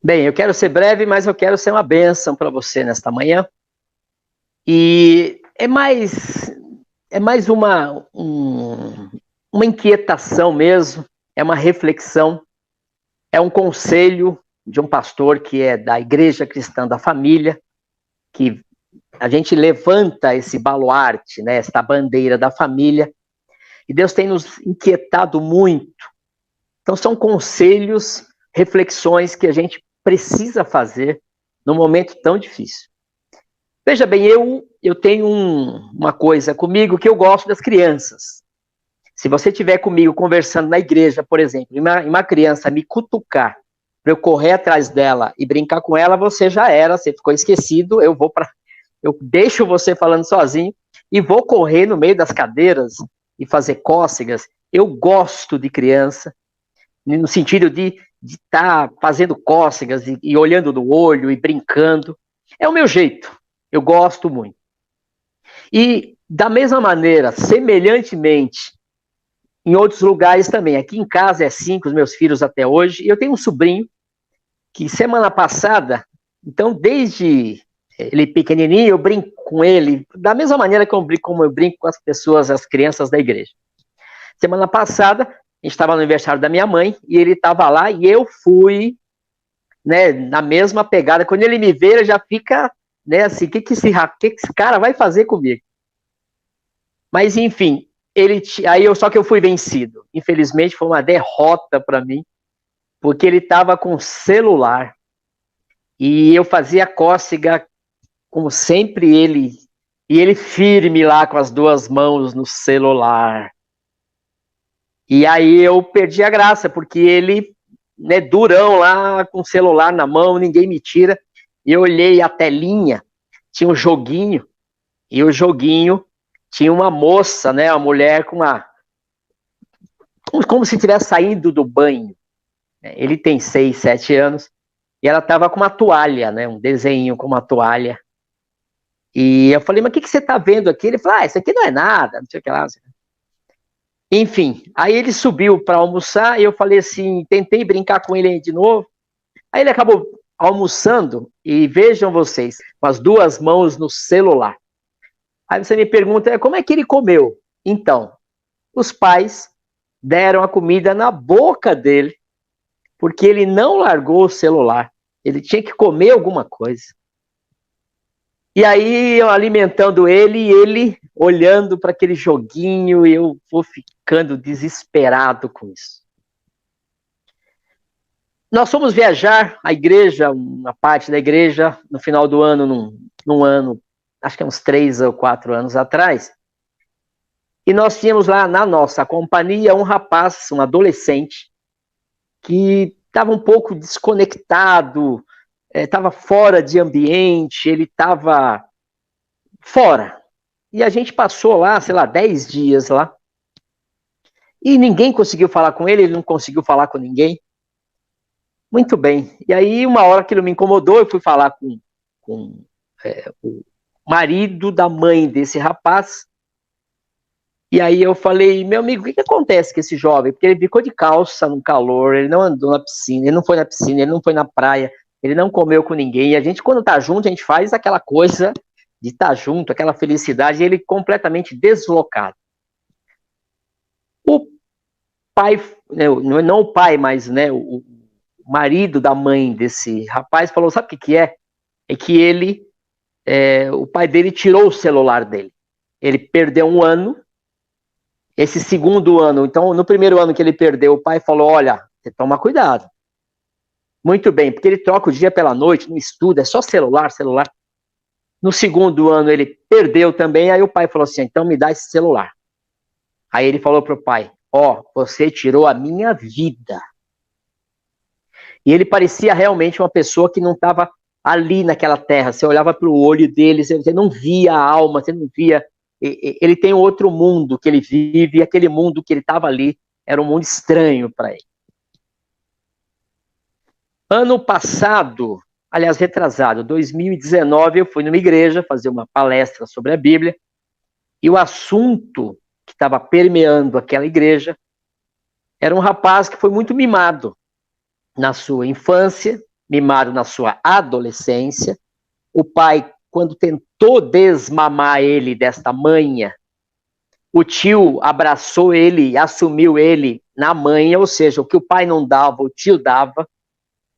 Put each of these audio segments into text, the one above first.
Bem, eu quero ser breve, mas eu quero ser uma bênção para você nesta manhã. E é mais uma inquietação mesmo, é uma reflexão, é um conselho de um pastor que é da Igreja Cristã da Família, que a gente levanta esse baluarte, né, esta bandeira da família, e Deus tem nos inquietado muito. Então são conselhos, reflexões que a gente precisa fazer num momento tão difícil. Veja bem, eu tenho uma coisa comigo que eu gosto das crianças. Se você estiver comigo conversando na igreja, por exemplo, e uma criança me cutucar para eu correr atrás dela e brincar com ela, você já era, você ficou esquecido, eu deixo você falando sozinho e vou correr no meio das cadeiras e fazer cócegas. Eu gosto de criança, no sentido de estar fazendo cócegas e olhando no olho e brincando. É o meu jeito, eu gosto muito. E da mesma maneira, semelhantemente, em outros lugares também. Aqui em casa é assim, com os meus filhos até hoje. E eu tenho um sobrinho que semana passada, então desde ele pequenininho, eu brinco com ele, da mesma maneira como eu brinco com as pessoas, as crianças da igreja. Semana passada, a gente estava no aniversário da minha mãe, e ele estava lá, e eu fui, né, na mesma pegada. Quando ele me vê, ele já fica, né, assim, o que esse cara vai fazer comigo? Mas, enfim, só que eu fui vencido. Infelizmente, foi uma derrota para mim, porque ele estava com celular, e eu fazia cócega, como sempre e ele firme lá com as duas mãos no celular. E aí eu perdi a graça, porque ele, né, durão lá, com o celular na mão, ninguém me tira. E eu olhei a telinha, tinha um joguinho, e o joguinho tinha uma moça, né, uma mulher com como se estivesse saindo do banho. Ele tem 6, 7 anos, e ela estava com uma toalha, né, um desenho com uma toalha. E eu falei, mas o que você está vendo aqui? Ele falou, isso aqui não é nada, não sei o que lá. Enfim, aí ele subiu para almoçar e eu falei assim, tentei brincar com ele de novo. Aí ele acabou almoçando e vejam vocês, com as duas mãos no celular. Aí você me pergunta, como é que ele comeu? Então, os pais deram a comida na boca dele, porque ele não largou o celular. Ele tinha que comer alguma coisa. E aí eu alimentando ele e ele olhando para aquele joguinho e eu vou ficando desesperado com isso. Nós fomos viajar, a igreja, uma parte da igreja, no final do ano, num ano, acho que uns 3 ou 4 anos atrás, e nós tínhamos lá na nossa companhia um rapaz, um adolescente, que estava um pouco desconectado, estava fora de ambiente, ele estava fora. E a gente passou lá, sei lá, 10 dias lá, e ninguém conseguiu falar com ele não conseguiu falar com ninguém. Muito bem. E aí, uma hora aquilo me incomodou, eu fui falar com o marido da mãe desse rapaz. E aí eu falei, meu amigo, o que acontece com esse jovem? Porque ele ficou de calça no calor, ele não andou na piscina, ele não foi na piscina, ele não foi na praia, ele não comeu com ninguém. E a gente, quando tá junto, a gente faz aquela coisa de estar junto, aquela felicidade, e ele completamente deslocado. O pai, né, não o pai, mas né, o marido da mãe desse rapaz falou, sabe o que é? É que o pai dele tirou o celular dele. Ele perdeu um ano, esse segundo ano, então no primeiro ano que ele perdeu, o pai falou, olha, você toma cuidado. Muito bem, porque ele troca o dia pela noite, não estuda, é só celular, celular. No segundo ano ele perdeu também, aí o pai falou assim, então me dá esse celular. Aí ele falou pro pai, você tirou a minha vida. E ele parecia realmente uma pessoa que não estava ali naquela terra. Você olhava para o olho dele, você não via a alma, você não via. Ele tem outro mundo que ele vive, e aquele mundo que ele estava ali era um mundo estranho para ele. Ano passado, aliás, retrasado, 2019, eu fui numa igreja fazer uma palestra sobre a Bíblia, e o assunto que estava permeando aquela igreja era um rapaz que foi muito mimado na sua infância, mimado na sua adolescência. O pai, quando tentou desmamar ele desta manha, o tio abraçou ele, assumiu ele na manha, ou seja, o que o pai não dava, o tio dava.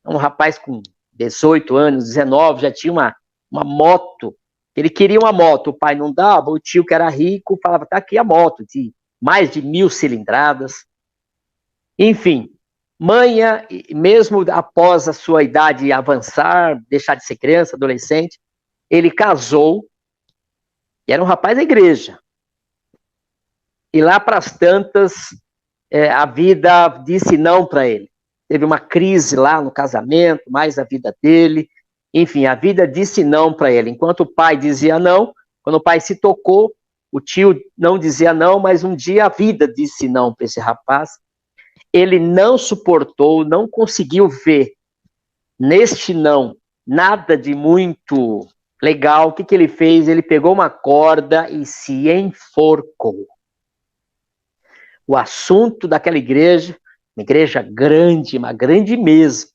Um rapaz com 18 anos, 19, já tinha uma moto. Ele queria uma moto, o pai não dava, o tio que era rico falava, tá aqui a moto, de mais de 1000 cilindradas. Enfim, manha, mesmo após a sua idade avançar, deixar de ser criança, adolescente, ele casou, e era um rapaz da igreja. E lá para as tantas, a vida disse não para ele. Teve uma crise lá no casamento, mais a vida dele. Enfim, a vida disse não para ele. Enquanto o pai dizia não, quando o pai se tocou, o tio não dizia não, mas um dia a vida disse não para esse rapaz. Ele não suportou, não conseguiu ver neste não nada de muito legal. O que ele fez? Ele pegou uma corda e se enforcou. O assunto daquela igreja, uma igreja grande, uma grande mesmo,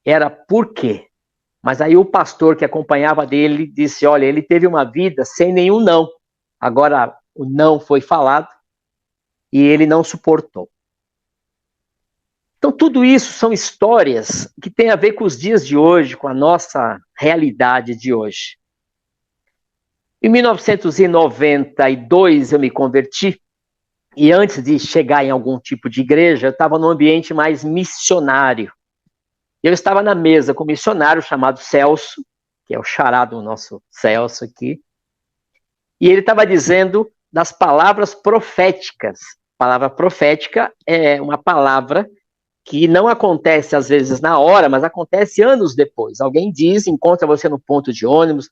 era por quê? Mas aí o pastor que acompanhava dele disse, olha, ele teve uma vida sem nenhum não. Agora o não foi falado e ele não suportou. Então tudo isso são histórias que têm a ver com os dias de hoje, com a nossa realidade de hoje. Em 1992 eu me converti, e antes de chegar em algum tipo de igreja, eu estava num ambiente mais missionário. Eu estava na mesa com um missionário chamado Celso, que é o xará do nosso Celso aqui, e ele estava dizendo das palavras proféticas. A palavra profética é uma palavra que não acontece às vezes na hora, mas acontece anos depois. Alguém diz, encontra você no ponto de ônibus,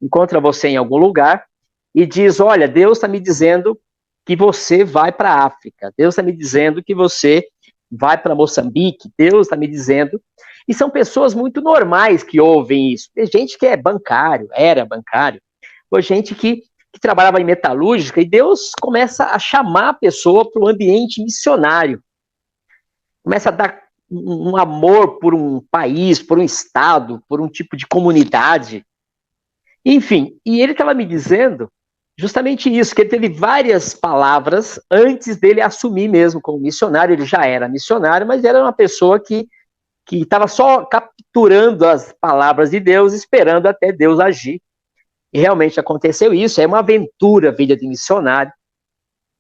encontra você em algum lugar, e diz, olha, Deus está me dizendo que você vai para a África, Deus está me dizendo que você vai para Moçambique, Deus está me dizendo, e são pessoas muito normais que ouvem isso. Tem gente que é bancário, era bancário, ou gente que trabalhava em metalúrgica, e Deus começa a chamar a pessoa para o ambiente missionário, começa a dar um amor por um país, por um estado, por um tipo de comunidade, enfim, e ele estava me dizendo justamente isso, que ele teve várias palavras antes dele assumir mesmo como missionário. Ele já era missionário, mas era uma pessoa que estava só capturando as palavras de Deus, esperando até Deus agir. E realmente aconteceu isso, é uma aventura a vida de missionário.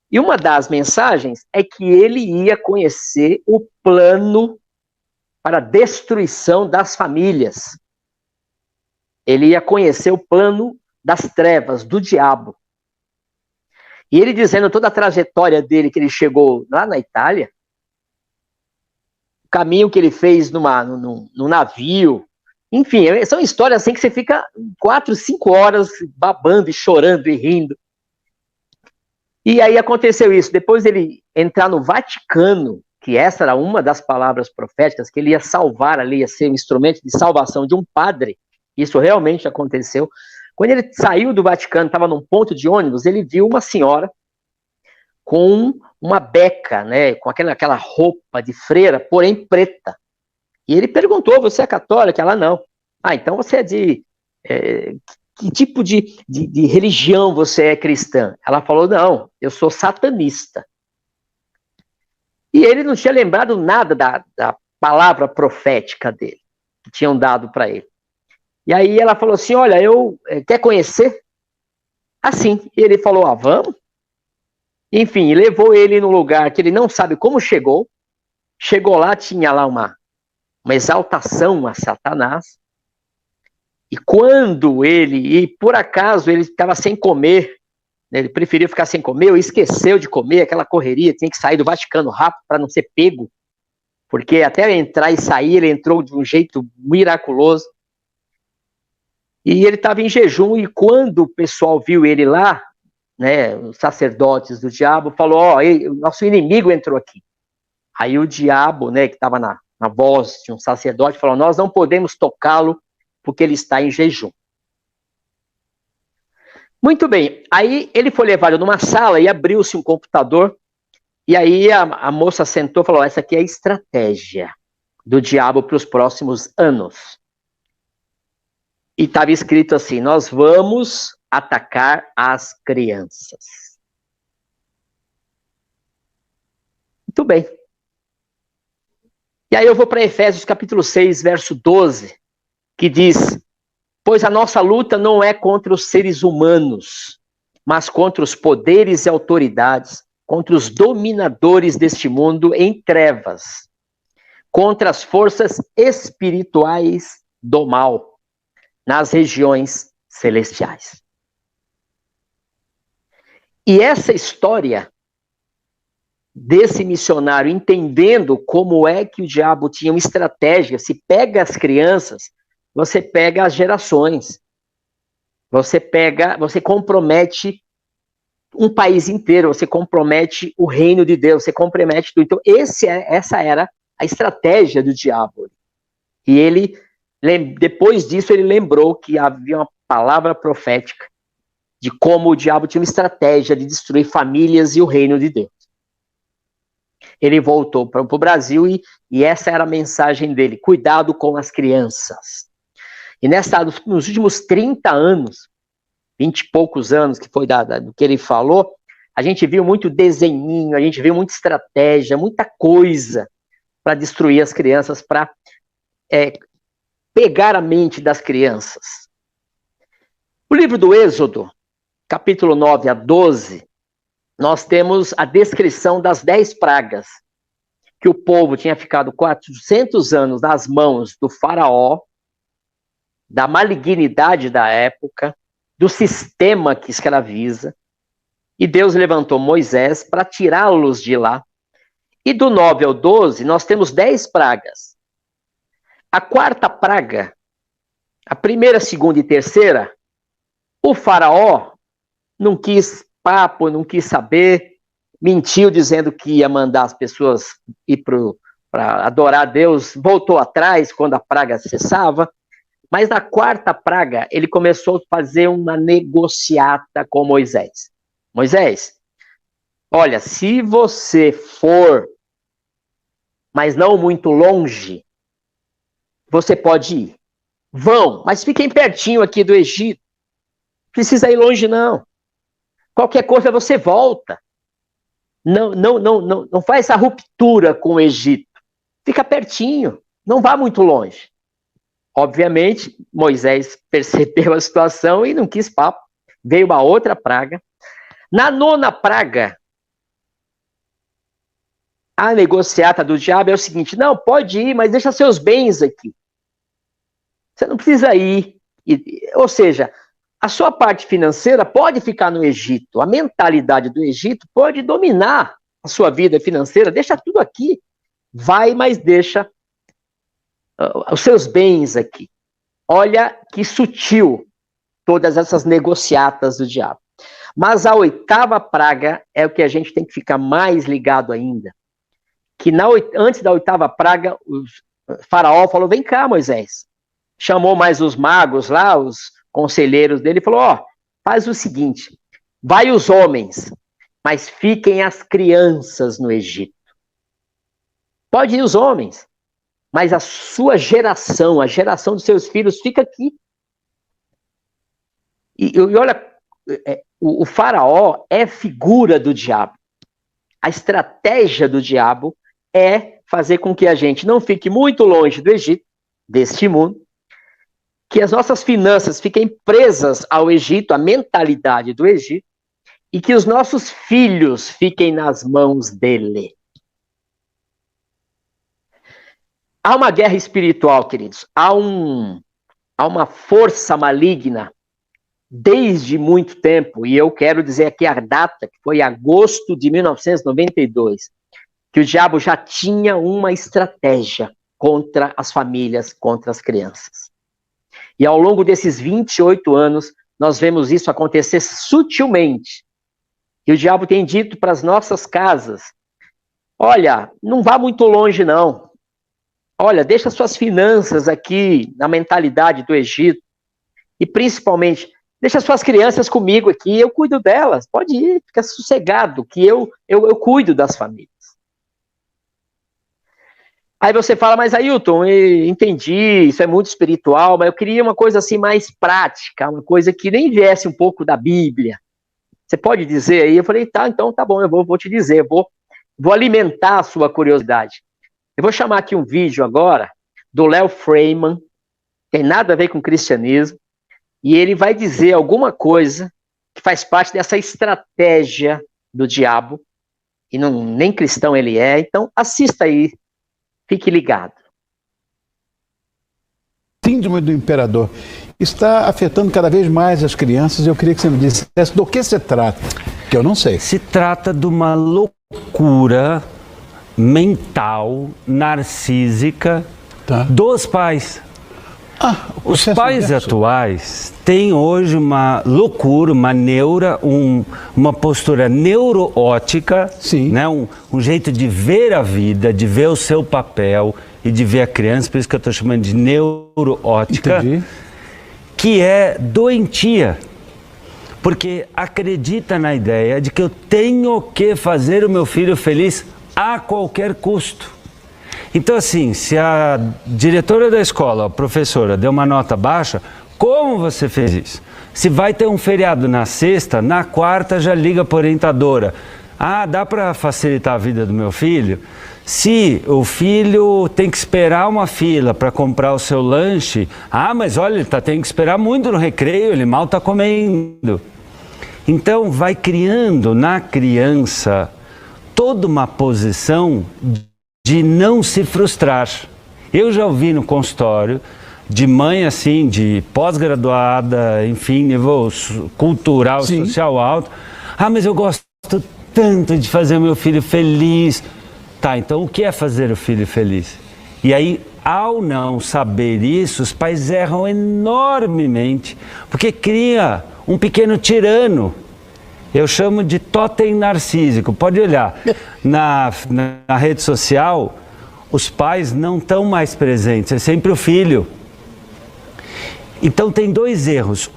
E uma das mensagens é que ele ia conhecer o plano para a destruição das famílias. Ele ia conhecer o plano das trevas, do diabo. E ele dizendo toda a trajetória dele, que ele chegou lá na Itália, o caminho que ele fez num navio, enfim, são histórias assim que você fica 4, 5 horas babando e chorando e rindo. E aí aconteceu isso, depois dele entrar no Vaticano, que essa era uma das palavras proféticas, que ele ia salvar ali, ia ser um instrumento de salvação de um padre, isso realmente aconteceu. Quando ele saiu do Vaticano, estava num ponto de ônibus, ele viu uma senhora com uma beca, né, com aquela roupa de freira, porém preta. E ele perguntou, você é católica? Ela, não. Ah, então você é de... que tipo de religião você é cristã? Ela falou, não, eu sou satanista. E ele não tinha lembrado nada da palavra profética dele, que tinham dado para ele. E aí ela falou assim, olha, quer conhecer? Assim, e ele falou, vamos. Enfim, levou ele num lugar que ele não sabe como chegou. Chegou lá, tinha lá uma exaltação a Satanás. E quando e por acaso ele estava sem comer, né, ele preferiu ficar sem comer, ou esqueceu de comer, aquela correria, tinha que sair do Vaticano rápido para não ser pego, porque até entrar e sair, ele entrou de um jeito miraculoso. E ele estava em jejum, e quando o pessoal viu ele lá, né, os sacerdotes do diabo, falou, o nosso inimigo entrou aqui. Aí o diabo, né, que estava na voz de um sacerdote, falou, nós não podemos tocá-lo, porque ele está em jejum. Muito bem, aí ele foi levado numa sala e abriu-se um computador, e aí a moça sentou e falou, essa aqui é a estratégia do diabo para os próximos anos. E estava escrito assim: nós vamos atacar as crianças. Muito bem. E aí eu vou para Efésios capítulo 6, verso 12, que diz: pois a nossa luta não é contra os seres humanos, mas contra os poderes e autoridades, contra os dominadores deste mundo em trevas, contra as forças espirituais do mal, nas regiões celestiais. E essa história desse missionário entendendo como é que o diabo tinha uma estratégia, se pega as crianças, você pega as gerações, você compromete um país inteiro, você compromete o reino de Deus, você compromete tudo. Então essa era a estratégia do diabo. E ele, depois disso, ele lembrou que havia uma palavra profética de como o diabo tinha uma estratégia de destruir famílias e o reino de Deus. Ele voltou para o Brasil e essa era a mensagem dele: cuidado com as crianças. E nos últimos 30 anos, 20 e poucos anos que foi do que ele falou, a gente viu muito desenhinho, a gente viu muita estratégia, muita coisa para destruir as crianças, para pegar a mente das crianças. O livro do Êxodo, capítulo 9 a 12, nós temos a descrição das 10 pragas, que o povo tinha ficado 400 anos nas mãos do faraó, da malignidade da época, do sistema que escraviza, e Deus levantou Moisés para tirá-los de lá. E do 9 ao 12, nós temos 10 pragas. A quarta praga, a primeira, segunda e terceira, o faraó não quis papo, não quis saber, mentiu dizendo que ia mandar as pessoas ir para adorar a Deus, voltou atrás quando a praga cessava, mas na quarta praga ele começou a fazer uma negociata com Moisés. Moisés, olha, se você for, mas não muito longe, você pode ir. Vão, mas fiquem pertinho aqui do Egito. Não precisa ir longe, não. Qualquer coisa você volta. Não faz essa ruptura com o Egito. Fica pertinho, não vá muito longe. Obviamente, Moisés percebeu a situação e não quis papo. Veio uma outra praga. Na nona praga, a negociata do diabo é o seguinte: não, pode ir, mas deixa seus bens aqui. Você não precisa ir. Ou seja, a sua parte financeira pode ficar no Egito. A mentalidade do Egito pode dominar a sua vida financeira. Deixa tudo aqui. Vai, mas deixa os seus bens aqui. Olha que sutil todas essas negociatas do diabo. Mas a oitava praga é o que a gente tem que ficar mais ligado ainda. Que antes da oitava praga, o faraó falou: vem cá, Moisés. Chamou mais os magos lá, os conselheiros dele, e falou: ó, faz o seguinte, vai os homens, mas fiquem as crianças no Egito. Pode ir os homens, mas a sua geração, a geração dos seus filhos, fica aqui. E olha, o faraó é figura do diabo. A estratégia do diabo é fazer com que a gente não fique muito longe do Egito, deste mundo, que as nossas finanças fiquem presas ao Egito, à mentalidade do Egito, e que os nossos filhos fiquem nas mãos dele. Há uma guerra espiritual, queridos. Há uma força maligna desde muito tempo, e eu quero dizer aqui a data, que foi agosto de 1992, que o diabo já tinha uma estratégia contra as famílias, contra as crianças. E ao longo desses 28 anos, nós vemos isso acontecer sutilmente. E o diabo tem dito para as nossas casas: olha, não vá muito longe não. Olha, deixa suas finanças aqui na mentalidade do Egito. E principalmente, deixa suas crianças comigo aqui, eu cuido delas. Pode ir, fica sossegado, que eu cuido das famílias. Aí você fala, mas Ailton, eu entendi, isso é muito espiritual, mas eu queria uma coisa assim mais prática, uma coisa que nem viesse um pouco da Bíblia. Você pode dizer aí? Eu falei, tá, então tá bom, eu vou te dizer, vou alimentar a sua curiosidade. Eu vou chamar aqui um vídeo agora do Léo Freeman, tem nada a ver com cristianismo, e ele vai dizer alguma coisa que faz parte dessa estratégia do diabo, e não, nem cristão ele é, então assista aí, fique ligado. Síndrome do imperador está afetando cada vez mais as crianças. Eu queria que você me dissesse do que se trata, que eu não sei. Se trata de uma loucura mental, narcísica, dos pais. Os pais atuais têm hoje uma loucura, uma neura, uma postura neuroótica, né? Um jeito de ver a vida, de ver o seu papel e de ver a criança, por isso que eu estou chamando de neuroótica, que é doentia, porque acredita na ideia de que eu tenho que fazer o meu filho feliz a qualquer custo. Então, assim, se a diretora da escola, a professora, deu uma nota baixa, como você fez isso? Se vai ter um feriado na sexta, na quarta já liga para a orientadora. Ah, dá para facilitar a vida do meu filho? Se o filho tem que esperar uma fila para comprar o seu lanche, mas olha, ele tem que esperar muito no recreio, ele mal está comendo. Então, vai criando na criança toda uma posição de não se frustrar. Eu já ouvi no consultório de mãe assim, de pós-graduada, enfim, nível cultural, social alto. Mas eu gosto tanto de fazer o meu filho feliz. Tá, então o que é fazer o filho feliz? E aí, ao não saber isso, os pais erram enormemente, porque cria um pequeno tirano. Eu chamo de totem narcísico. Pode olhar, na rede social, os pais não estão mais presentes, é sempre o filho. Então tem dois erros.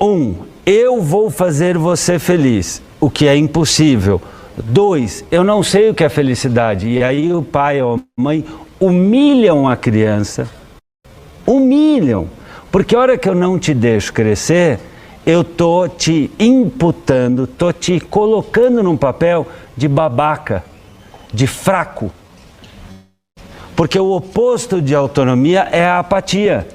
Eu vou fazer você feliz, o que é impossível. 2, eu não sei o que é felicidade. E aí o pai ou a mãe humilham a criança. Humilham. Porque a hora que eu não te deixo crescer, eu tô te imputando, tô te colocando num papel de babaca, de fraco. Porque o oposto de autonomia é a apatia.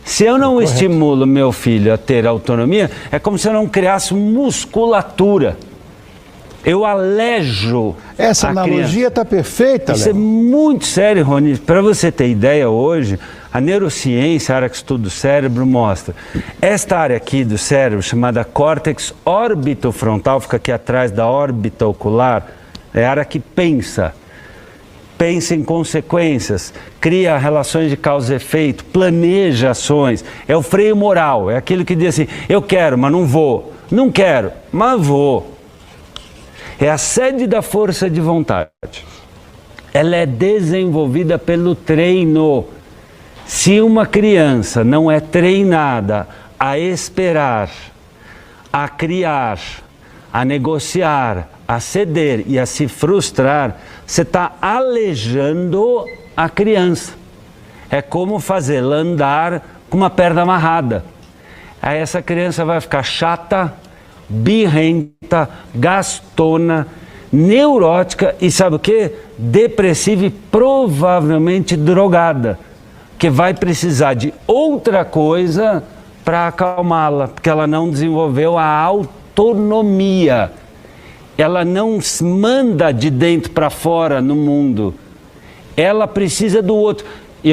Se eu não estimulo meu filho a ter autonomia, é como se eu não criasse musculatura. Eu alejo. Essa analogia está perfeita, Léo. Isso é muito sério, Rony. Para você ter ideia, hoje, a neurociência, a área que estuda o cérebro, mostra. Esta área aqui do cérebro, chamada córtex orbitofrontal, fica aqui atrás da órbita ocular, é a área que pensa em consequências, cria relações de causa e efeito, planeja ações. É o freio moral, é aquilo que diz assim, eu quero, mas não vou. Não quero, mas vou. É a sede da força de vontade. Ela é desenvolvida pelo treino. Se uma criança não é treinada a esperar, a criar, a negociar, a ceder e a se frustrar, você está aleijando a criança. É como fazê-la andar com uma perna amarrada. Aí essa criança vai ficar chata, birrenta, gastona, neurótica e sabe o que? Depressiva e provavelmente drogada, que vai precisar de outra coisa para acalmá-la, porque ela não desenvolveu a autonomia. Ela não manda de dentro para fora no mundo. Ela precisa do outro. E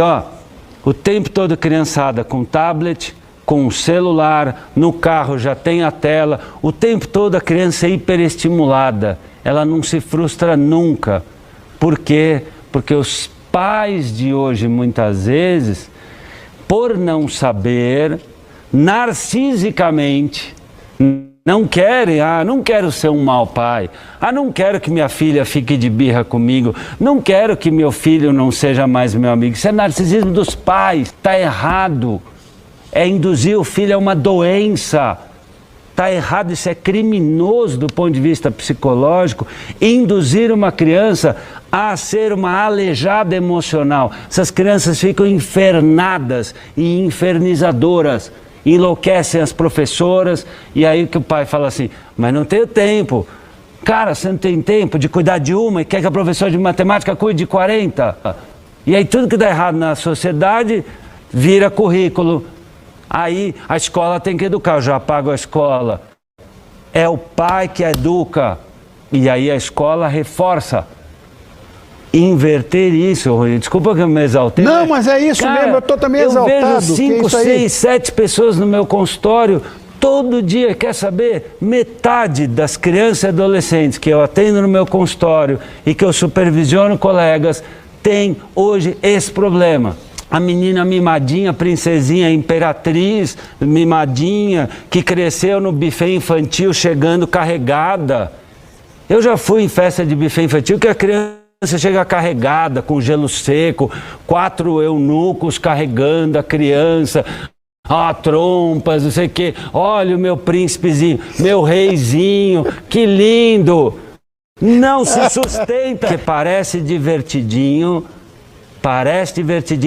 o tempo todo criançada com tablet, com celular, no carro já tem a tela, o tempo todo a criança é hiperestimulada, ela não se frustra nunca. Por quê? Porque os pais de hoje, muitas vezes, por não saber, narcisicamente, não querem, não quero ser um mau pai, não quero que minha filha fique de birra comigo, não quero que meu filho não seja mais meu amigo. Isso é narcisismo dos pais, está errado. É induzir o filho a uma doença. está errado, isso é criminoso do ponto de vista psicológico, induzir uma criança a ser uma aleijada emocional. Essas crianças ficam infernadas e infernizadoras, enlouquecem as professoras, e aí que o pai fala assim, mas não tenho tempo. Cara, você não tem tempo de cuidar de uma e quer que a professora de matemática cuide de 40? E aí tudo que dá errado na sociedade vira currículo. Aí a escola tem que educar, eu já pago a escola. É o pai que educa. E aí a escola reforça. Inverter isso, Rui. Desculpa que eu me exaltei. Não, mas é isso mesmo, eu estou também exaltado. Eu vejo 5, 6, 7 pessoas no meu consultório todo dia. Quer saber? Metade das crianças e adolescentes que eu atendo no meu consultório e que eu supervisiono colegas tem hoje esse problema. A menina mimadinha, princesinha, imperatriz, mimadinha, que cresceu no buffet infantil chegando carregada. Eu já fui em festa de buffet infantil que a criança chega carregada, com gelo seco, 4 eunucos carregando a criança, trompas, não sei o quê. Olha o meu príncipezinho, meu reizinho, que lindo! Não se sustenta, que parece divertidinho,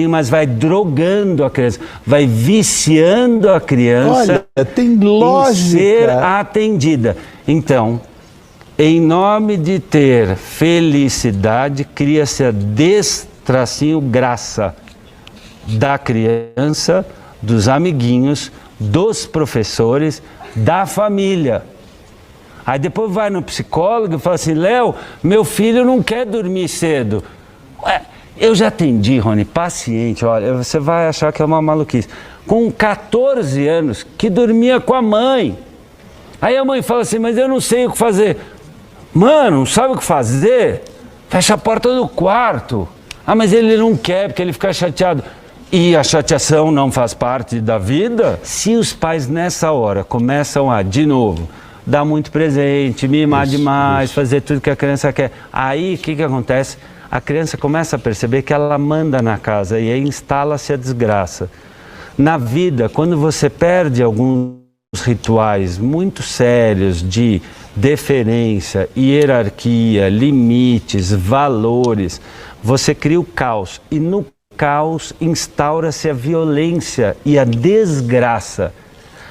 mas vai drogando a criança, vai viciando a criança. Olha, tem lógica. Em ser atendida. Então, em nome de ter felicidade, cria-se a graça da criança, dos amiguinhos, dos professores, da família. Aí depois vai no psicólogo e fala assim, Léo, meu filho não quer dormir cedo. Eu já atendi, Rony, paciente, olha, você vai achar que é uma maluquice. Com 14 anos, que dormia com a mãe. Aí a mãe fala assim, mas eu não sei o que fazer. Mano, não sabe o que fazer? Fecha a porta do quarto. Mas ele não quer, porque ele fica chateado. E a chateação não faz parte da vida? Se os pais nessa hora começam a, de novo, dar muito presente, mimar demais, fazer tudo que a criança quer, aí o que acontece? A criança começa a perceber que ela manda na casa e aí instala-se a desgraça. Na vida, quando você perde alguns rituais muito sérios de deferência, hierarquia, limites, valores, você cria o caos. E no caos instaura-se a violência e a desgraça.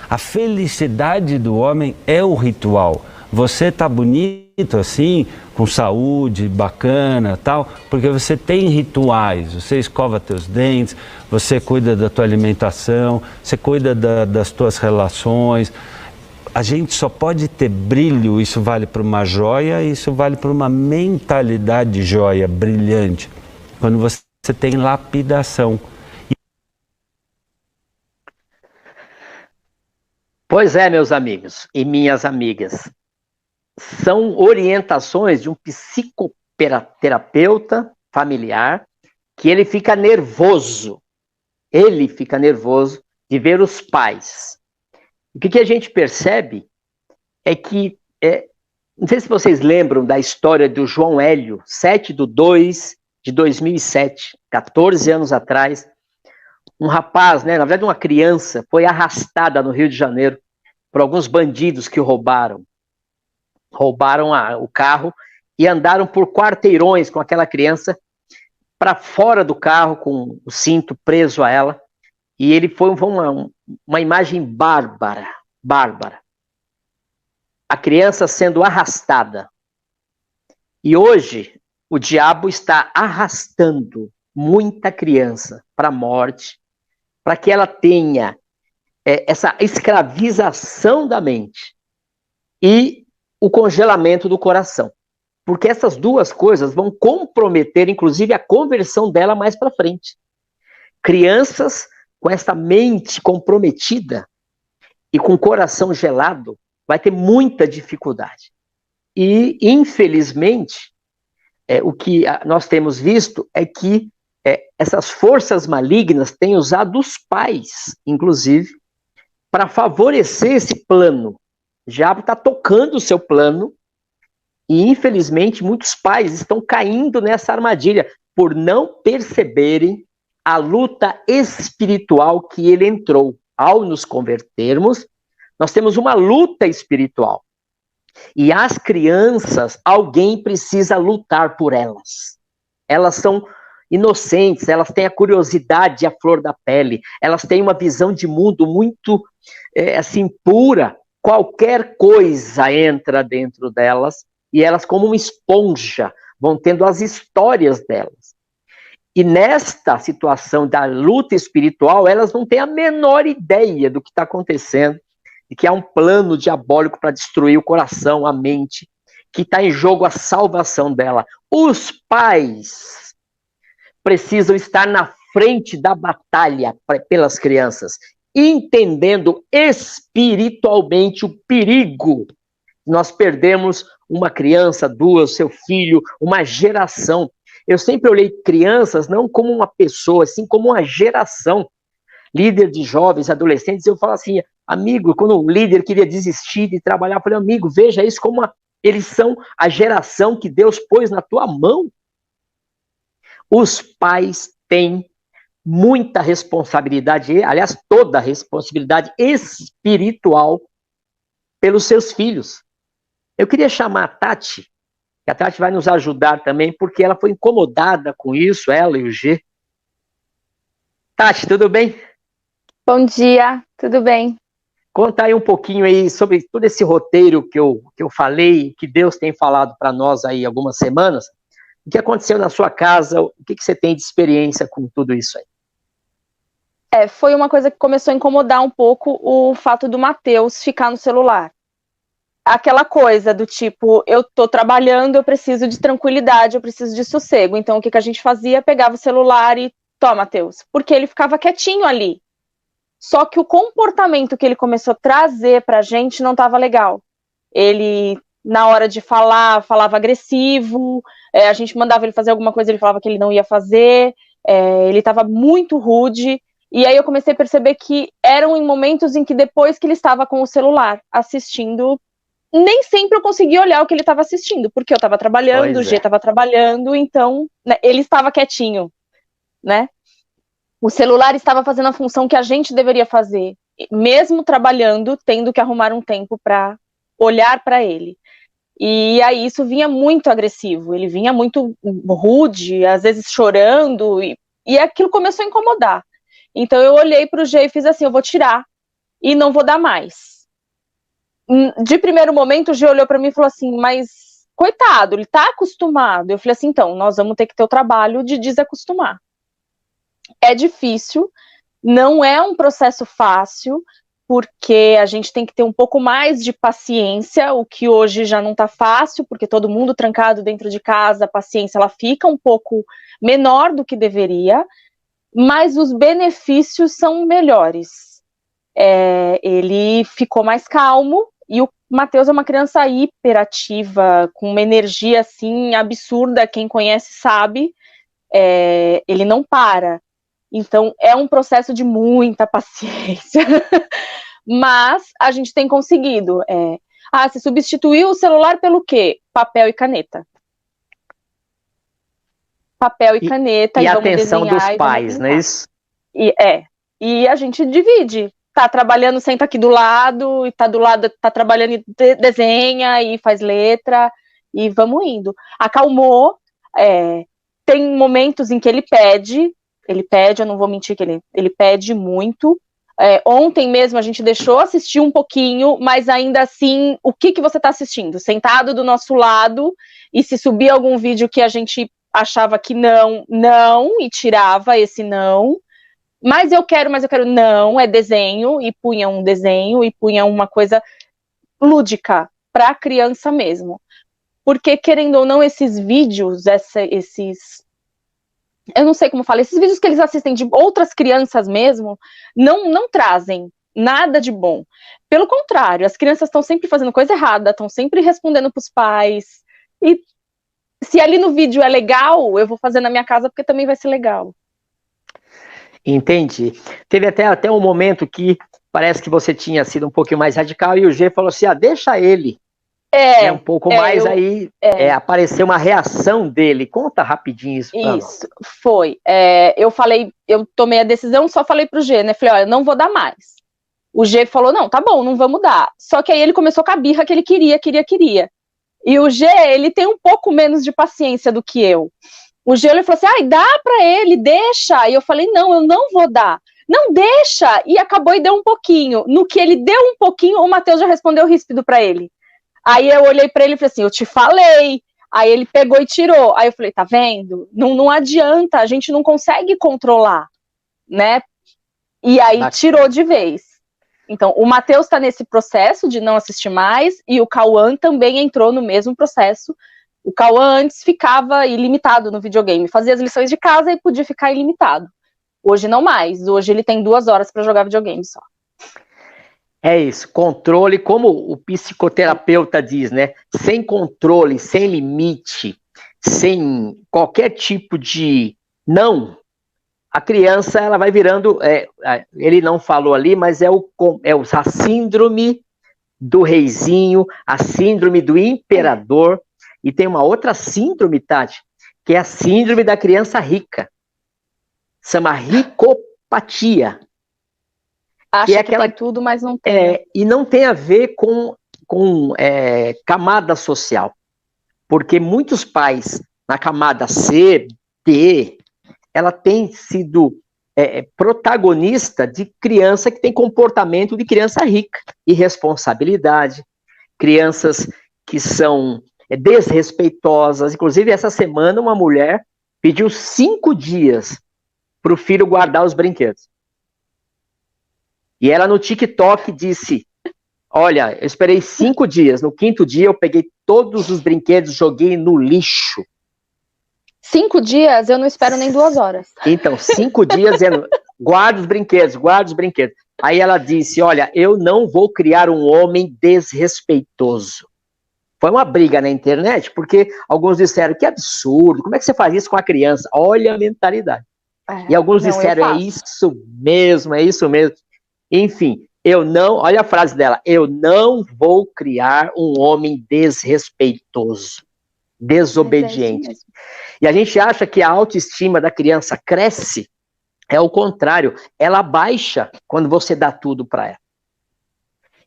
A felicidade do homem é o ritual. Você está bonito assim, com saúde, bacana, tal, porque você tem rituais. Você escova teus dentes, você cuida da tua alimentação, você cuida das tuas relações. A gente só pode ter brilho, isso vale para uma joia, isso vale para uma mentalidade de joia brilhante, quando você tem lapidação. Pois é, meus amigos e minhas amigas, são orientações de um psicoterapeuta familiar que ele fica nervoso de ver os pais. O que a gente percebe é que, não sei se vocês lembram da história do João Hélio, 7/2/2007, 14 anos atrás, um rapaz, na verdade uma criança, foi arrastada no Rio de Janeiro por alguns bandidos que roubaram o carro e andaram por quarteirões com aquela criança para fora do carro, com o cinto preso a ela, e ele foi uma imagem bárbara. A criança sendo arrastada. E hoje, o diabo está arrastando muita criança para a morte, para que ela tenha essa escravização da mente e o congelamento do coração. Porque essas duas coisas vão comprometer, inclusive, a conversão dela mais para frente. Crianças com essa mente comprometida e com o coração gelado vai ter muita dificuldade. E, infelizmente, o que nós temos visto é que essas forças malignas têm usado os pais, inclusive, para favorecer esse plano. O diabo está tocando o seu plano e, infelizmente, muitos pais estão caindo nessa armadilha por não perceberem a luta espiritual que ele entrou. Ao nos convertermos, Nós temos uma luta espiritual. E as crianças, alguém precisa lutar por elas. Elas são inocentes, elas têm a curiosidade à flor da pele, elas têm uma visão de mundo muito, assim, pura. Qualquer coisa entra dentro delas e elas, como uma esponja, vão tendo as histórias delas. E nesta situação da luta espiritual, elas não têm a menor ideia do que está acontecendo, de que há um plano diabólico para destruir o coração, a mente, que está em jogo a salvação dela. Os pais precisam estar na frente da batalha pelas crianças, entendendo espiritualmente o perigo. Nós perdemos uma criança, duas, seu filho, uma geração. Eu sempre olhei crianças não como uma pessoa, assim como uma geração. Líder de jovens, adolescentes, eu falo assim, amigo, quando um líder queria desistir de trabalhar, eu falei, amigo, veja isso como eles são a geração que Deus pôs na tua mão. Os pais têm muita responsabilidade, aliás, toda a responsabilidade espiritual pelos seus filhos. Eu queria chamar a Tati, que a Tati vai nos ajudar também, porque ela foi incomodada com isso, ela e o G. Tati, tudo bem? Bom dia, tudo bem? Conta aí um pouquinho aí sobre todo esse roteiro que eu falei, que Deus tem falado para nós aí algumas semanas. O que aconteceu na sua casa? O que você tem de experiência com tudo isso aí? Foi uma coisa que começou a incomodar um pouco o fato do Matheus ficar no celular. Aquela coisa do tipo, eu tô trabalhando, eu preciso de tranquilidade, eu preciso de sossego. Então o que a gente fazia? Pegava o celular e, toma, Matheus. Porque ele ficava quietinho ali. Só que o comportamento que ele começou a trazer pra gente não estava legal. Ele, na hora de falar, falava agressivo, a gente mandava ele fazer alguma coisa, ele falava que ele não ia fazer, ele estava muito rude, e aí eu comecei a perceber que eram em momentos em que depois que ele estava com o celular assistindo, nem sempre eu conseguia olhar o que ele estava assistindo, porque eu estava trabalhando, o G estava trabalhando, então, né, ele estava quietinho, né? O celular estava fazendo a função que a gente deveria fazer, mesmo trabalhando, tendo que arrumar um tempo para olhar para ele. E aí isso vinha muito agressivo, ele vinha muito rude, às vezes chorando, e aquilo começou a incomodar. Então eu olhei para o G e fiz assim, eu vou tirar e não vou dar mais. De primeiro momento o G olhou para mim e falou assim, mas coitado, ele está acostumado. Eu falei assim, então, nós vamos ter que ter o trabalho de desacostumar. É difícil, não é um processo fácil, porque a gente tem que ter um pouco mais de paciência, o que hoje já não está fácil, porque todo mundo trancado dentro de casa, a paciência ela fica um pouco menor do que deveria, mas os benefícios são melhores. Ele ficou mais calmo, e o Matheus é uma criança hiperativa, com uma energia assim absurda, quem conhece sabe, ele não para. Então, é um processo de muita paciência. Mas a gente tem conseguido. Você substituiu o celular pelo quê? Papel e caneta. Papel e caneta. E a atenção dos pais, não é isso? E a gente divide. Tá trabalhando, senta aqui do lado, e tá do lado, tá trabalhando e desenha, e faz letra, e vamos indo. Acalmou. Tem momentos em que ele pede, eu não vou mentir que ele pede muito. Ontem mesmo a gente deixou assistir um pouquinho, mas ainda assim, o que você está assistindo? Sentado do nosso lado, e se subir algum vídeo que a gente achava que não, e tirava esse não. Mas eu quero, não, é desenho, e punha um desenho, e punha uma coisa lúdica, para a criança mesmo. Porque, querendo ou não, esses vídeos, eu não sei como falar, esses vídeos que eles assistem de outras crianças mesmo, não trazem nada de bom. Pelo contrário, as crianças estão sempre fazendo coisa errada, estão sempre respondendo para os pais, e se ali no vídeo é legal, eu vou fazer na minha casa porque também vai ser legal. Entendi. Teve até um momento que parece que você tinha sido um pouquinho mais radical, e o G falou assim, deixa ele. Um pouco mais, aí apareceu uma reação dele. Conta rapidinho isso pra nós. Isso, foi. Eu tomei a decisão, só falei pro G, né? Falei, olha, não vou dar mais. O G falou, não, tá bom, não vamos dar. Só que aí ele começou com a birra que ele queria. E o G, ele tem um pouco menos de paciência do que eu. O G, ele falou assim, ai, dá pra ele, deixa. E eu falei, não, eu não vou dar. Não, deixa. E acabou e deu um pouquinho. No que ele deu um pouquinho, o Matheus já respondeu ríspido pra ele. Aí eu olhei pra ele e falei assim, eu te falei. Aí ele pegou e tirou. Aí eu falei, tá vendo? Não adianta, a gente não consegue controlar, né? E aí tirou de vez. Então, o Matheus está nesse processo de não assistir mais, e o Cauã também entrou no mesmo processo. O Cauã antes ficava ilimitado no videogame, fazia as lições de casa e podia ficar ilimitado. Hoje não mais, hoje ele tem 2 horas para jogar videogame só. É isso, controle, como o psicoterapeuta diz, né? Sem controle, sem limite, sem qualquer tipo de não, a criança ela vai virando, ele não falou ali, mas a síndrome do reizinho, a síndrome do imperador, e tem uma outra síndrome, Tati, que é a síndrome da criança rica. Chama ricopatia. Acha que tem tudo, mas não tem. E não tem a ver com camada social. Porque muitos pais, na camada C, D, ela tem sido protagonista de criança que tem comportamento de criança rica, irresponsabilidade, crianças que são desrespeitosas. Inclusive, essa semana, uma mulher pediu 5 dias para o filho guardar os brinquedos. E ela no TikTok disse, olha, eu esperei 5 dias, no 5º dia eu peguei todos os brinquedos, joguei no lixo. 5 dias, eu não espero nem 2 horas. Então, 5 dias dizendo, guarda os brinquedos. Aí ela disse, olha, eu não vou criar um homem desrespeitoso. Foi uma briga na internet, porque alguns disseram, que absurdo, como é que você faz isso com a criança? Olha a mentalidade. E alguns disseram, é isso mesmo. Enfim, olha a frase dela, eu não vou criar um homem desrespeitoso, desobediente. E a gente acha que a autoestima da criança cresce, é o contrário, ela baixa quando você dá tudo para ela.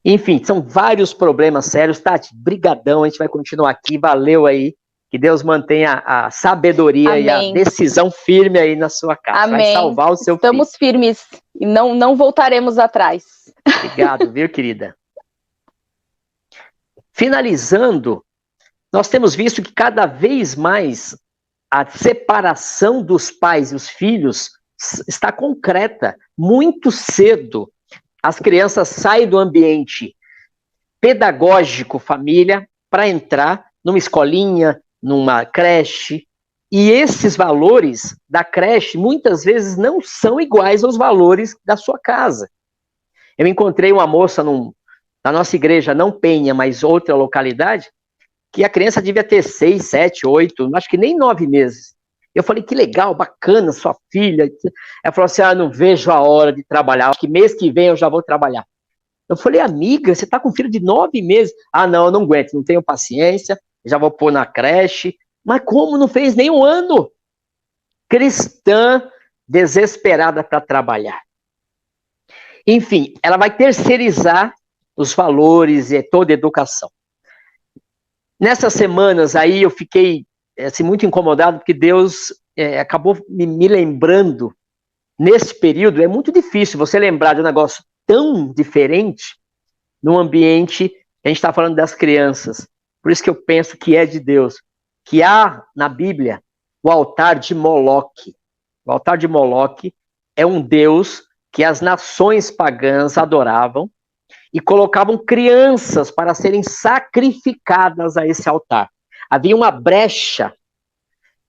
Enfim, são vários problemas sérios. Tati, brigadão, a gente vai continuar aqui, valeu aí, que Deus mantenha a sabedoria Amém. E a decisão firme aí na sua casa. Amém. Vai salvar o seu Estamos filho. Firmes e não voltaremos atrás. Obrigado, viu, querida? Finalizando, nós temos visto que cada vez mais a separação dos pais e os filhos está concreta. Muito cedo, as crianças saem do ambiente pedagógico, família, para entrar numa escolinha, numa creche. E esses valores da creche, muitas vezes, não são iguais aos valores da sua casa. Eu encontrei uma moça na nossa igreja, não Penha, mas outra localidade, que a criança devia ter 6, 7, 8, acho que nem 9 meses. Eu falei, que legal, bacana, sua filha. Ela falou assim, não vejo a hora de trabalhar, acho que mês que vem eu já vou trabalhar. Eu falei, amiga, você tá com um filho de 9 meses? Não, eu não aguento, não tenho paciência, já vou pôr na creche. Mas como não fez nem 1 ano? Cristã, desesperada para trabalhar. Enfim, ela vai terceirizar os valores e toda a educação. Nessas semanas aí eu fiquei assim, muito incomodado, porque Deus acabou me lembrando, nesse período, é muito difícil você lembrar de um negócio tão diferente num ambiente, a gente está falando das crianças, por isso que eu penso que é de Deus, que há na Bíblia o altar de Moloque. O altar de Moloque é um deus que as nações pagãs adoravam e colocavam crianças para serem sacrificadas a esse altar. Havia uma brecha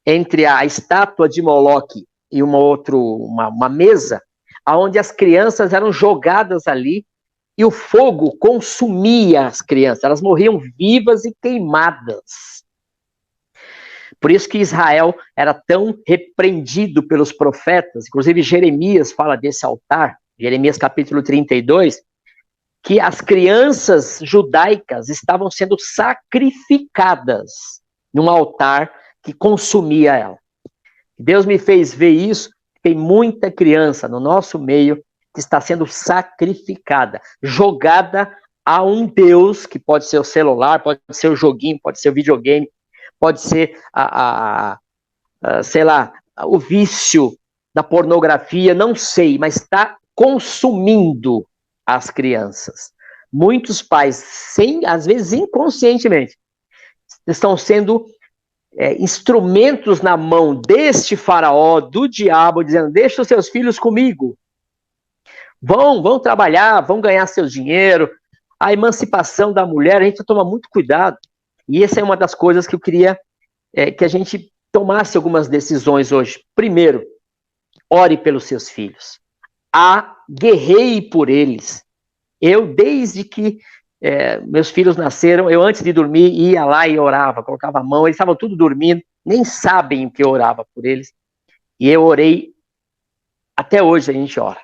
entre a estátua de Moloque e uma mesa, onde as crianças eram jogadas ali e o fogo consumia as crianças, elas morriam vivas e queimadas. Por isso que Israel era tão repreendido pelos profetas, inclusive Jeremias fala desse altar, Jeremias capítulo 32, que as crianças judaicas estavam sendo sacrificadas num altar que consumia ela. Deus me fez ver isso, tem muita criança no nosso meio que está sendo sacrificada, jogada a um Deus, que pode ser o celular, pode ser o joguinho, pode ser o videogame, pode ser sei lá, o vício da pornografia, não sei, mas está consumindo as crianças. Muitos pais, às vezes inconscientemente, estão sendo instrumentos na mão deste faraó, do diabo, dizendo: deixa os seus filhos comigo. Vão trabalhar, vão ganhar seu dinheiro. A emancipação da mulher, a gente precisa tomar muito cuidado. E essa é uma das coisas que eu queria que a gente tomasse algumas decisões hoje. Primeiro, ore pelos seus filhos. Guerreie por eles. Eu, desde que meus filhos nasceram, eu antes de dormir ia lá e orava, colocava a mão, eles estavam tudo dormindo, nem sabem o que eu orava por eles. E eu orei, até hoje a gente ora.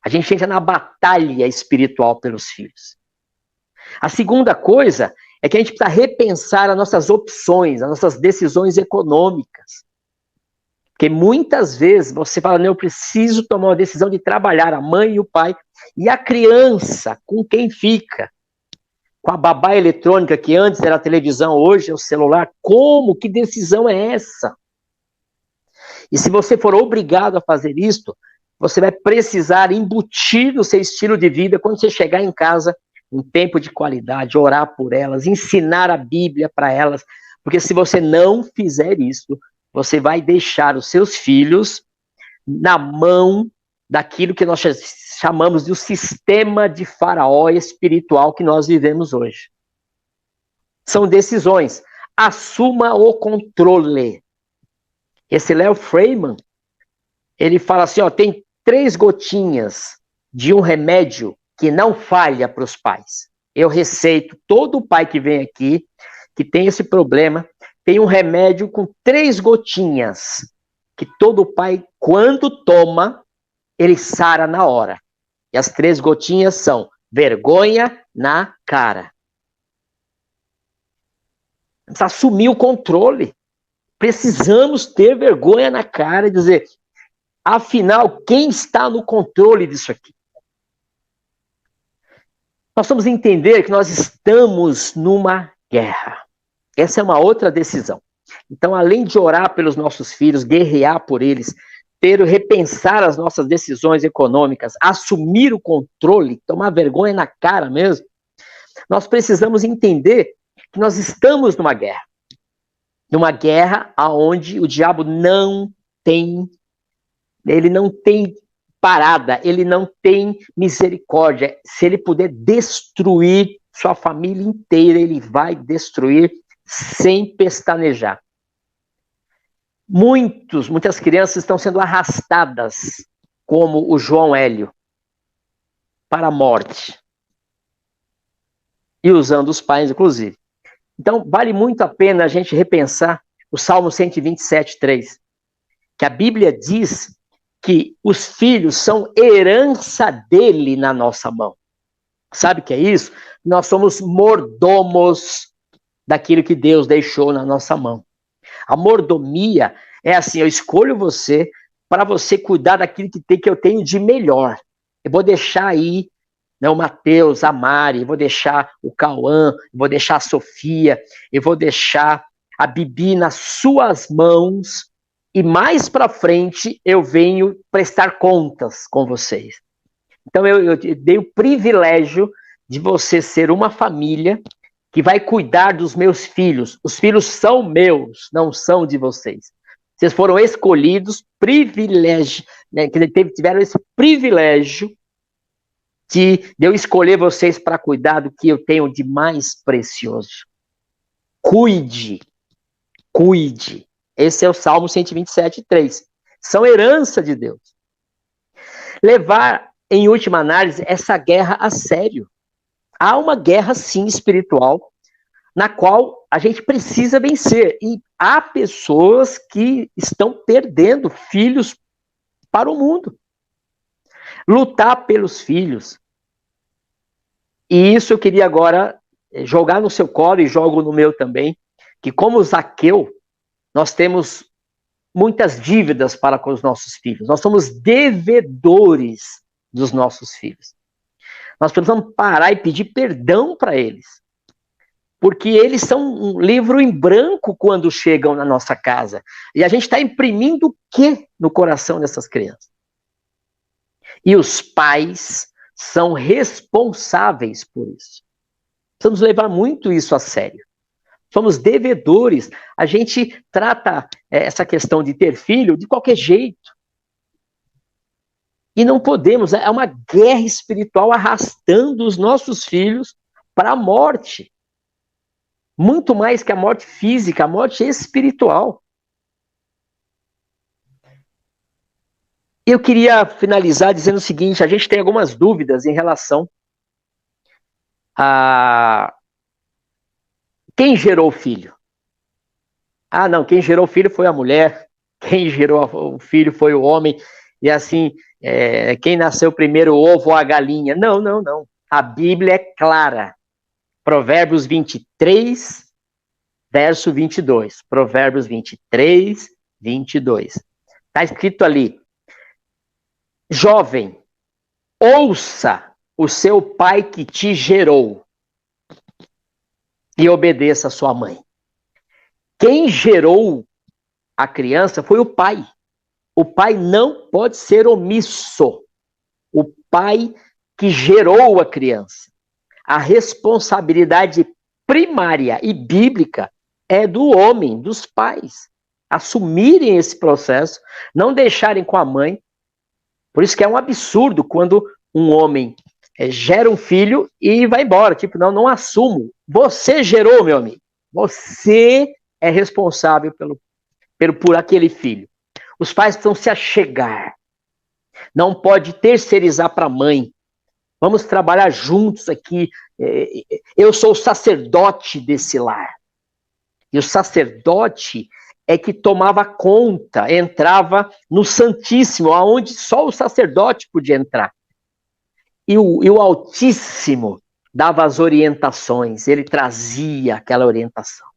A gente entra na batalha espiritual pelos filhos. A segunda coisa é que a gente precisa repensar as nossas opções, as nossas decisões econômicas. Porque muitas vezes você fala: eu preciso tomar uma decisão de trabalhar, a mãe e o pai, e a criança, com quem fica? Com a babá eletrônica, que antes era a televisão, hoje é o celular. Que decisão é essa? E se você for obrigado a fazer isto, você vai precisar embutir no seu estilo de vida, quando você chegar em casa, um tempo de qualidade, orar por elas, ensinar a Bíblia para elas, porque se você não fizer isso, você vai deixar os seus filhos na mão daquilo que nós chamamos de um sistema de faraó espiritual que nós vivemos hoje. São decisões. Assuma o controle. Esse Léo Freiman, ele fala assim, tem 3 gotinhas de um remédio que não falha para os pais. Eu receito todo pai que vem aqui, que tem esse problema, tem um remédio com 3 gotinhas, que todo pai, quando toma, ele sara na hora. E as 3 gotinhas são vergonha na cara. Precisa assumir o controle. Precisamos ter vergonha na cara e dizer, afinal, quem está no controle disso aqui? Nós vamos entender que nós estamos numa guerra. Essa é uma outra decisão. Então, além de orar pelos nossos filhos, guerrear por eles, repensar as nossas decisões econômicas, assumir o controle, tomar vergonha na cara mesmo, nós precisamos entender que nós estamos numa guerra. Numa guerra onde o diabo não tem parada, ele não tem misericórdia. Se ele puder destruir sua família inteira, ele vai destruir sem pestanejar. Muitas crianças estão sendo arrastadas, como o João Hélio, para a morte. E usando os pais, inclusive. Então, vale muito a pena a gente repensar o Salmo 127:3, que a Bíblia diz que os filhos são herança dele na nossa mão. Sabe o que é isso? Nós somos mordomos daquilo que Deus deixou na nossa mão. A mordomia é assim, eu escolho você para você cuidar daquilo que eu tenho de melhor. Eu vou deixar aí o Mateus, a Mari, eu vou deixar o Cauã, eu vou deixar a Sofia, eu vou deixar a Bibi nas suas mãos, e mais para frente eu venho prestar contas com vocês. Então eu dei o privilégio de você ser uma família que vai cuidar dos meus filhos. Os filhos são meus, não são de vocês. Vocês foram escolhidos, tiveram esse privilégio de eu escolher vocês para cuidar do que eu tenho de mais precioso. Cuide. Esse é o Salmo 127:3. São herança de Deus. Levar, em última análise, essa guerra a sério. Há uma guerra, sim, espiritual, na qual a gente precisa vencer. E há pessoas que estão perdendo filhos para o mundo. Lutar pelos filhos. E isso eu queria agora jogar no seu colo e jogo no meu também, que como Zaqueu, nós temos muitas dívidas para com os nossos filhos. Nós somos devedores dos nossos filhos. Nós precisamos parar e pedir perdão para eles. Porque eles são um livro em branco quando chegam na nossa casa. E a gente está imprimindo o que no coração dessas crianças? E os pais são responsáveis por isso. Precisamos levar muito isso a sério. Somos devedores. A gente trata essa questão de ter filho de qualquer jeito. E não podemos. É uma guerra espiritual arrastando os nossos filhos para a morte. Muito mais que a morte física, a morte espiritual. Eu queria finalizar dizendo o seguinte: a gente tem algumas dúvidas em relação a quem gerou o filho. Ah, não, quem gerou o filho foi a mulher, quem gerou o filho foi o homem, e assim, quem nasceu primeiro, o ovo ou a galinha. Não, não, não. A Bíblia é clara. Provérbios 23, verso 22. Provérbios 23, 22. Está escrito ali: jovem, ouça o seu pai que te gerou e obedeça a sua mãe. Quem gerou a criança foi o pai. O pai não pode ser omisso. O pai que gerou a criança. A responsabilidade primária e bíblica é do homem, dos pais. Assumirem esse processo, não deixarem com a mãe. Por isso que é um absurdo quando um homem gera um filho e vai embora. Tipo, não assumo. Você gerou, meu amigo. Você é responsável por aquele filho. Os pais precisam se achegar. Não pode terceirizar para a mãe. Vamos trabalhar juntos aqui. Eu sou o sacerdote desse lar. E o sacerdote é que tomava conta, entrava no Santíssimo, aonde só o sacerdote podia entrar. E o Altíssimo dava as orientações, ele trazia aquela orientação.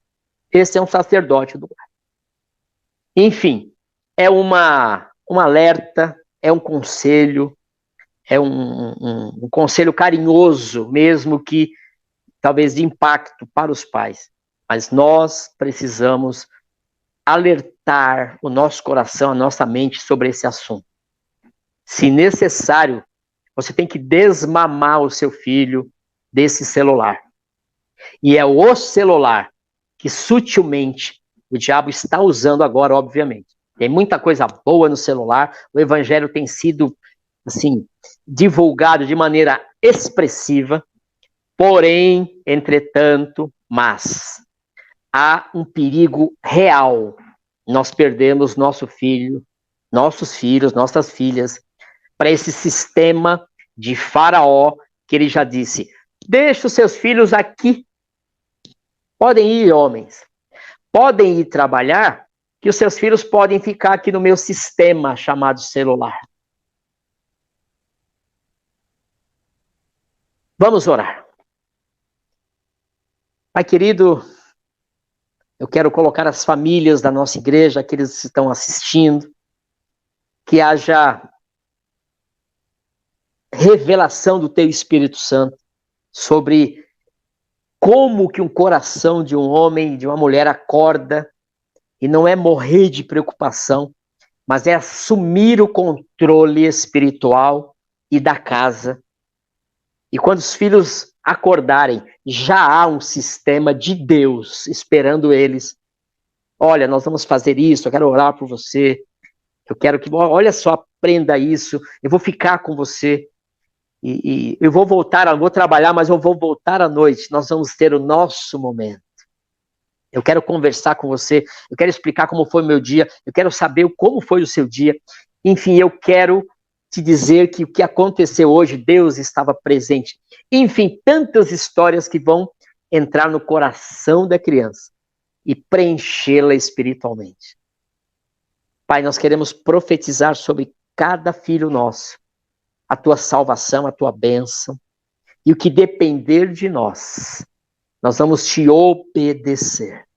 Esse é um sacerdote do lar. Enfim, é um alerta, é um conselho, é um conselho carinhoso, mesmo que talvez de impacto para os pais. Mas nós precisamos alertar o nosso coração, a nossa mente sobre esse assunto. Se necessário, você tem que desmamar o seu filho desse celular. E é o celular que sutilmente o diabo está usando agora, obviamente. Tem muita coisa boa no celular, o evangelho tem sido, assim, divulgado de maneira expressiva, porém, entretanto, mas há um perigo real. Nós perdemos nossos filhos, nossas filhas, para esse sistema de Faraó, que ele já disse: deixa os seus filhos aqui. Podem ir, homens. Podem ir trabalhar, que os seus filhos podem ficar aqui no meu sistema chamado celular. Vamos orar. Pai querido, eu quero colocar as famílias da nossa igreja, aqueles que estão assistindo, que haja revelação do Teu Espírito Santo sobre como que um coração de um homem, de uma mulher acorda, e não é morrer de preocupação, mas é assumir o controle espiritual e da casa. E quando os filhos acordarem, já há um sistema de Deus esperando eles. Olha, nós vamos fazer isso, eu quero orar por você, eu quero que, olha só, aprenda isso, eu vou ficar com você, e eu vou trabalhar, mas eu vou voltar à noite, nós vamos ter o nosso momento. Eu quero conversar com você, eu quero explicar como foi o meu dia, eu quero saber como foi o seu dia. Enfim, eu quero te dizer que o que aconteceu hoje, Deus estava presente. Enfim, tantas histórias que vão entrar no coração da criança e preenchê-la espiritualmente. Pai, nós queremos profetizar sobre cada filho nosso a tua salvação, a tua bênção, e o que depender de nós, nós vamos te obedecer.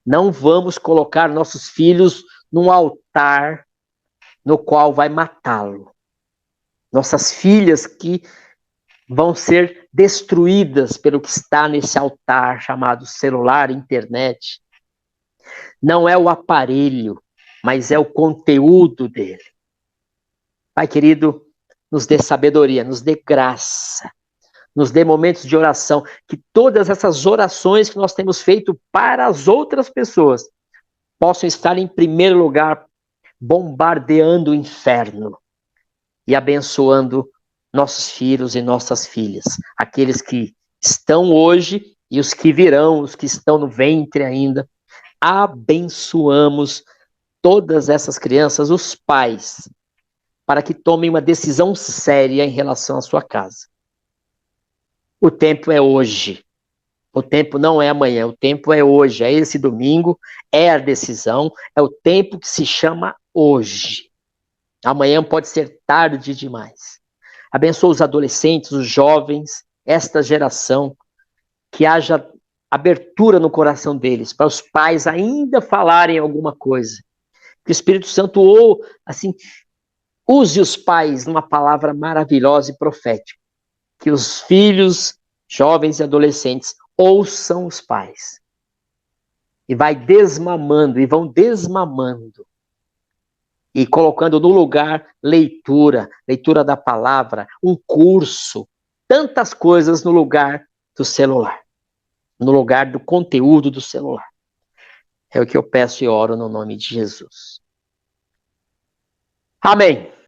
Não vamos colocar nossos filhos num altar no qual vai matá-lo. nossas filhas que vão ser destruídas pelo que está nesse altar chamado celular, internet. Não é o aparelho, mas é o conteúdo dele. Pai querido, nos dê sabedoria, nos dê graça, nos dê momentos de oração, que todas essas orações que nós temos feito para as outras pessoas possam estar em primeiro lugar, bombardeando o inferno e abençoando nossos filhos e nossas filhas, aqueles que estão hoje e os que virão, os que estão no ventre ainda. Abençoamos todas essas crianças, os pais, para que tomem uma decisão séria em relação à sua casa. O tempo é hoje. O tempo não é amanhã, o tempo é hoje, é esse domingo, é a decisão, é o tempo que se chama hoje. Amanhã pode ser tarde demais. Abençoa os adolescentes, os jovens, esta geração, que haja abertura no coração deles, para os pais ainda falarem alguma coisa. Que o Espírito Santo, use os pais numa palavra maravilhosa e profética. Que os filhos, jovens e adolescentes, ouçam os pais. E vão desmamando. E colocando no lugar leitura da palavra, um curso, tantas coisas no lugar do celular, no lugar do conteúdo do celular. É o que eu peço e oro no nome de Jesus. Amém.